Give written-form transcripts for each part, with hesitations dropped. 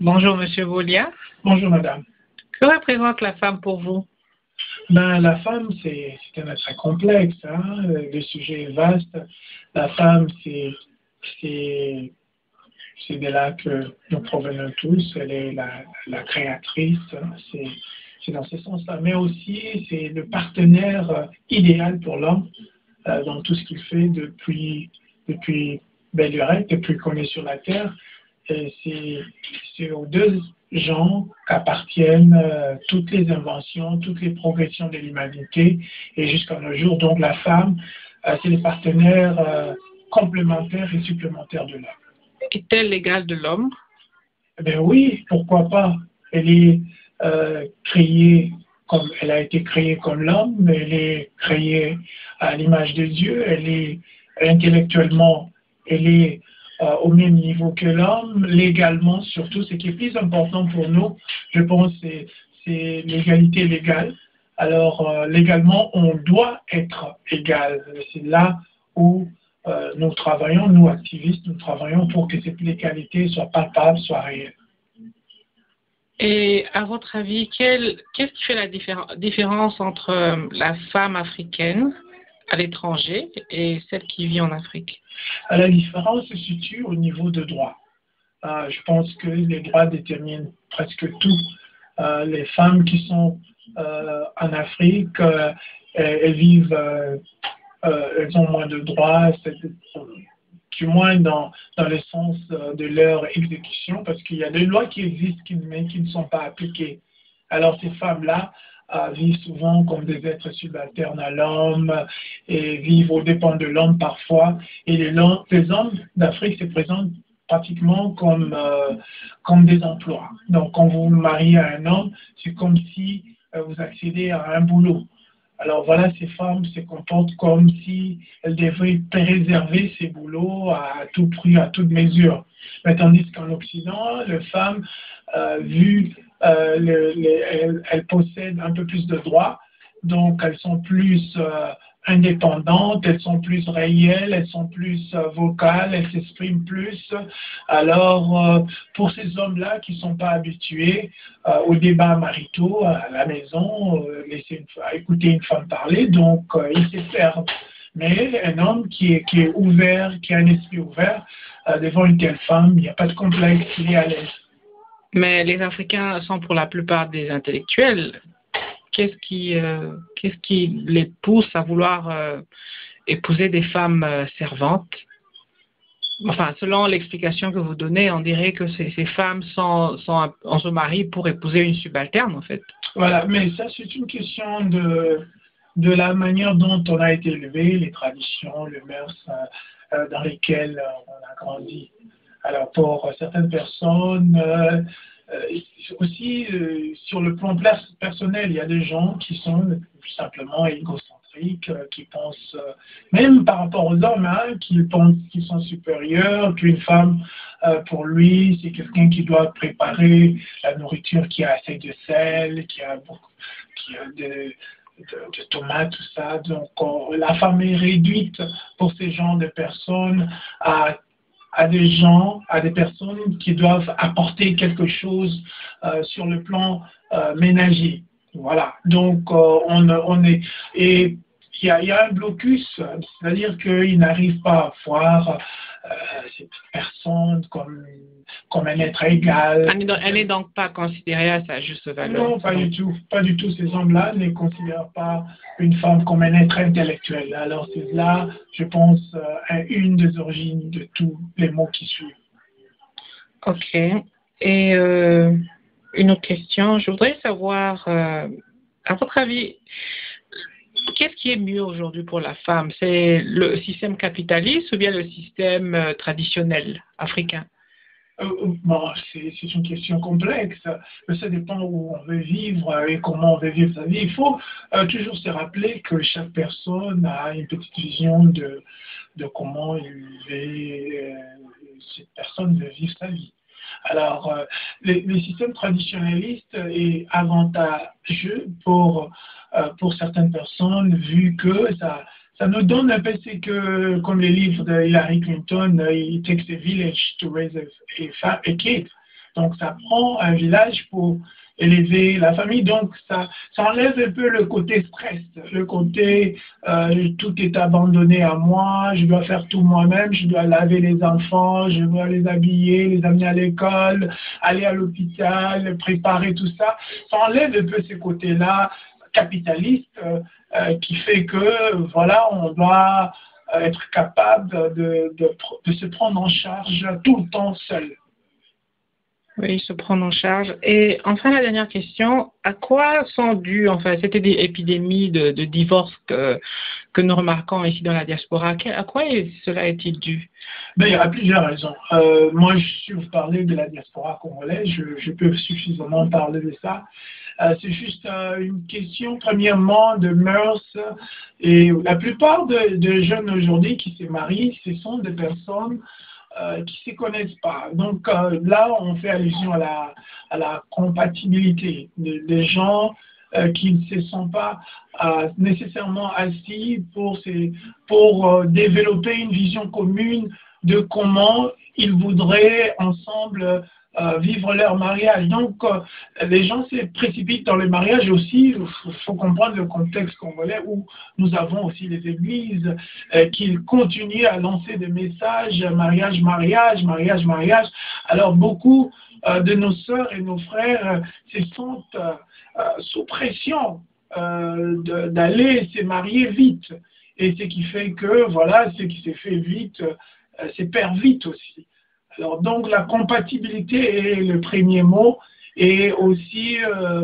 Bonjour, Monsieur Volia. Bonjour madame. Que représente la femme pour vous? Ben, la femme, c'est un être très complexe, hein. Le sujet est vaste. La femme, c'est c'est de là que nous provenons tous. Elle est la créatrice, hein. C'est dans ce sens-là. Mais aussi, c'est le partenaire idéal pour l'homme dans tout ce qu'il fait depuis belle lurette, depuis qu'on est sur la Terre. Et c'est aux deux gens qu'appartiennent toutes les inventions, toutes les progressions de l'humanité et jusqu'à nos jours. Donc la femme, c'est le partenaire complémentaire et supplémentaire de l'homme. Est-elle l'égale de l'homme? Eh bien oui, pourquoi pas? Elle est créée comme elle a été créée comme l'homme, elle est créée à l'image de Dieu, elle est intellectuellement, elle est au même niveau que l'homme, légalement surtout. Ce qui est plus important pour nous, je pense, c'est l'égalité légale. Alors légalement, on doit être égal. C'est là où nous travaillons, nous activistes, nous travaillons pour que cette légalité soit palpable, soit réelle. Et à votre avis, qu'est-ce qui fait la différence entre la femme africaine à l'étranger et celle qui vit en Afrique? La différence se situe au niveau de droit. Je pense que les droits déterminent presque tout. Les femmes qui sont en Afrique, elles vivent, elles ont moins de droits, du moins dans le sens de leur exécution, parce qu'il y a des lois qui existent mais qui ne sont pas appliquées. Alors ces femmes-là vivent souvent comme des êtres subalternes à l'homme et vivent aux dépens de l'homme parfois. Et les hommes d'Afrique se présentent pratiquement comme des emplois. Donc quand vous vous mariez à un homme, c'est comme si vous accédez à un boulot. Alors voilà, ces femmes se comportent comme si elles devraient préserver ces boulots à tout prix, à toute mesure. Mais tandis qu'en Occident, les femmes, elles possèdent un peu plus de droits, donc elles sont plus indépendantes, elles sont plus réelles, elles sont plus vocales, elles s'expriment plus. Alors, pour ces hommes-là qui ne sont pas habitués aux débats maritaux à la maison, écouter une femme parler, donc ils se perdent. Mais un homme qui est ouvert, qui a un esprit ouvert, devant une telle femme, il n'y a pas de complexe, il est à l'aise. Mais les Africains sont pour la plupart des intellectuels. Qu'est-ce qui les pousse à vouloir épouser des femmes servantes? Enfin, selon l'explication que vous donnez, on dirait que ces femmes on se marie pour épouser une subalterne, en fait. Voilà, mais ça, c'est une question de la manière dont on a été élevé, les traditions, les mœurs dans lesquelles on a grandi. Alors, pour certaines personnes, aussi sur le plan personnel, il y a des gens qui sont simplement égocentriques, qui pensent, même par rapport aux hommes, hein, qui pensent qu'ils sont supérieurs, qu'une femme, pour lui, c'est quelqu'un qui doit préparer la nourriture qui a assez de sel, qui a de tomates, tout ça. Donc, la femme est réduite pour ces genres de personnes à des personnes qui doivent apporter quelque chose sur le plan ménager. Voilà. Donc, on est. Et il y a un blocus, c'est-à-dire qu'ils n'arrivent pas à voir cette personne comme un être égal. Elle n'est donc pas considérée à sa juste valeur. Non, pas du tout. Pas du tout. Ces hommes-là ne considèrent pas une femme comme un être intellectuel. Alors c'est là, je pense, une des origines de tous les mots qui suivent. Ok. Et une autre question, je voudrais savoir, à votre avis, qu'est-ce qui est mieux aujourd'hui pour la femme? C'est le système capitaliste ou bien le système traditionnel africain? Bon, c'est une question complexe. Ça dépend où on veut vivre et comment on veut vivre sa vie. Il faut toujours se rappeler que chaque personne a une petite vision de comment cette personne veut vivre sa vie. Alors, le système traditionnaliste est avantageux pour certaines personnes, vu que ça nous donne un peu, c'est que, comme les livres de Hillary Clinton, It takes a village to raise a kid. Donc, ça prend un village pour élever la famille. Donc, ça enlève un peu le côté stress, le côté tout est abandonné à moi, je dois faire tout moi-même, je dois laver les enfants, je dois les habiller, les amener à l'école, aller à l'hôpital, préparer tout ça. Ça enlève un peu ces côtés-là capitalistes qui fait que, voilà, on doit être capable de se prendre en charge tout le temps seul. Oui, se prendre en charge. Et enfin, la dernière question, à quoi sont dues, enfin, cette épidémie de divorce que nous remarquons ici dans la diaspora, à quoi cela est-il dû? Ben, il y a plusieurs raisons. Moi, si vous parlez de la diaspora congolaise, je peux suffisamment parler de ça. C'est juste une question, premièrement, de mœurs. Et la plupart de jeunes aujourd'hui qui se marient, ce sont des personnes qui ne se connaissent pas. Donc là, on fait allusion à la compatibilité des gens qui ne se sont pas nécessairement assis pour développer une vision commune de comment ils voudraient ensemble vivre leur mariage. Donc, les gens se précipitent dans le mariage aussi. Il faut comprendre le contexte congolais où nous avons aussi les églises qui continuent à lancer des messages mariage, mariage, mariage, mariage. Alors, beaucoup de nos sœurs et nos frères se sentent sous pression d'aller se marier vite. Et ce qui fait que, voilà, ce qui s'est fait vite, se perd vite aussi. Alors, donc, la compatibilité est le premier mot. Et aussi,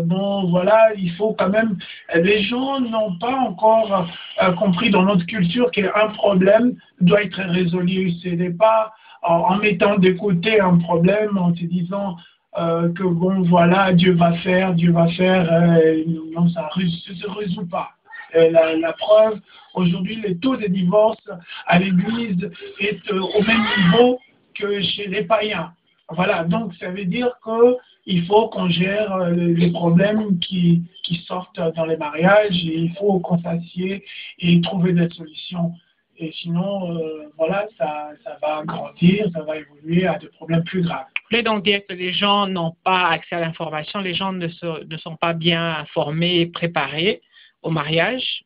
bon, voilà, il faut quand même... Les gens n'ont pas encore compris dans notre culture qu'un problème doit être résolu. Ce n'est pas en mettant de côté un problème, en se disant que, bon, voilà, Dieu va faire, non, ça ne se résout pas. La preuve, aujourd'hui, le taux de divorce à l'Église est au même niveau que chez les païens. Voilà, donc ça veut dire qu'il faut qu'on gère les problèmes qui sortent dans les mariages et il faut qu'on s'assied et trouver des solutions. Et sinon, voilà, ça va grandir, ça va évoluer à des problèmes plus graves. Vous voulez donc dire que les gens n'ont pas accès à l'information, les gens ne sont pas bien informés et préparés au mariage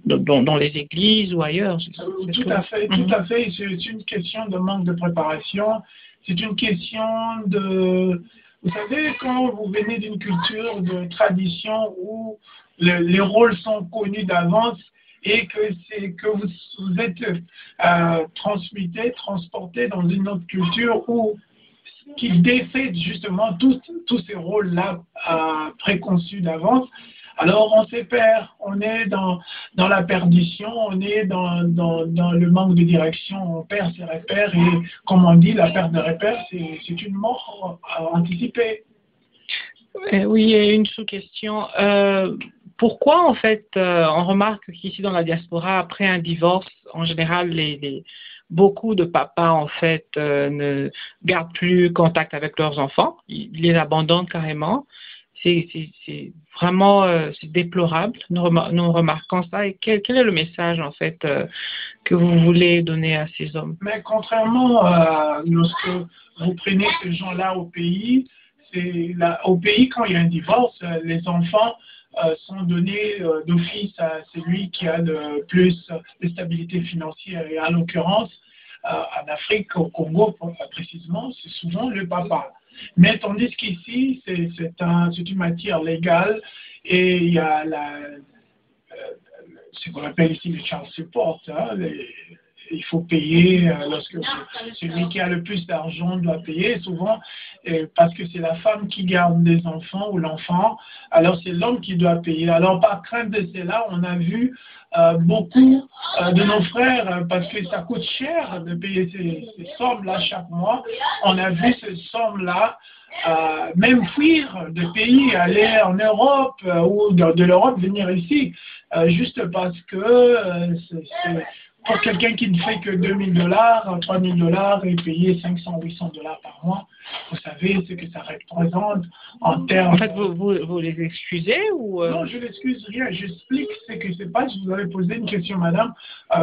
dans les églises ou ailleurs? Tout à fait, tout à fait. C'est une question de manque de préparation. C'est une question de... Vous savez, quand vous venez d'une culture de tradition où les rôles sont connus d'avance et que vous êtes transmuté, transporté dans une autre culture qui défait justement tous ces rôles-là préconçus d'avance, alors on se perd, on est dans la perdition, on est dans le manque de direction, on perd ses repères et comme on dit, la perte de repères, c'est une mort anticipée. Oui, et une sous-question. Pourquoi en fait on remarque qu'ici dans la diaspora, après un divorce, en général, beaucoup de papas en fait ne gardent plus contact avec leurs enfants, ils les abandonnent carrément. C'est vraiment c'est déplorable. Nous remarquons ça. Et quel est le message en fait que vous voulez donner à ces hommes? Mais contrairement à lorsque vous prenez ces gens-là au pays, au pays quand il y a un divorce, les enfants sont donnés d'office à celui qui a le plus de stabilité financière. Et en l'occurrence, en Afrique, au Congo précisément, c'est souvent le papa. Mais tandis qu'ici, c'est une matière légale et il y a ce qu'on appelle ici le child support. Hein, il faut payer lorsque celui qui a le plus d'argent doit payer souvent parce que c'est la femme qui garde les enfants ou l'enfant, alors c'est l'homme qui doit payer. Alors par crainte de cela, on a vu beaucoup de nos frères, parce que ça coûte cher de payer ces sommes-là chaque mois, on a vu ces sommes-là même fuir de pays, aller en Europe ou de l'Europe venir ici, juste parce que pour quelqu'un qui ne fait que $2 000, $3 000 et payer 500, $800 par mois, vous savez ce que ça représente en termes... En fait, vous les excusez ou... Non, je n'excuse rien. J'explique ce que c'est pas. Je vous avais posé une question, madame,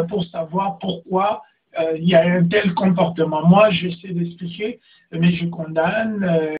pour savoir pourquoi il y a un tel comportement. Moi, j'essaie d'expliquer, mais je condamne...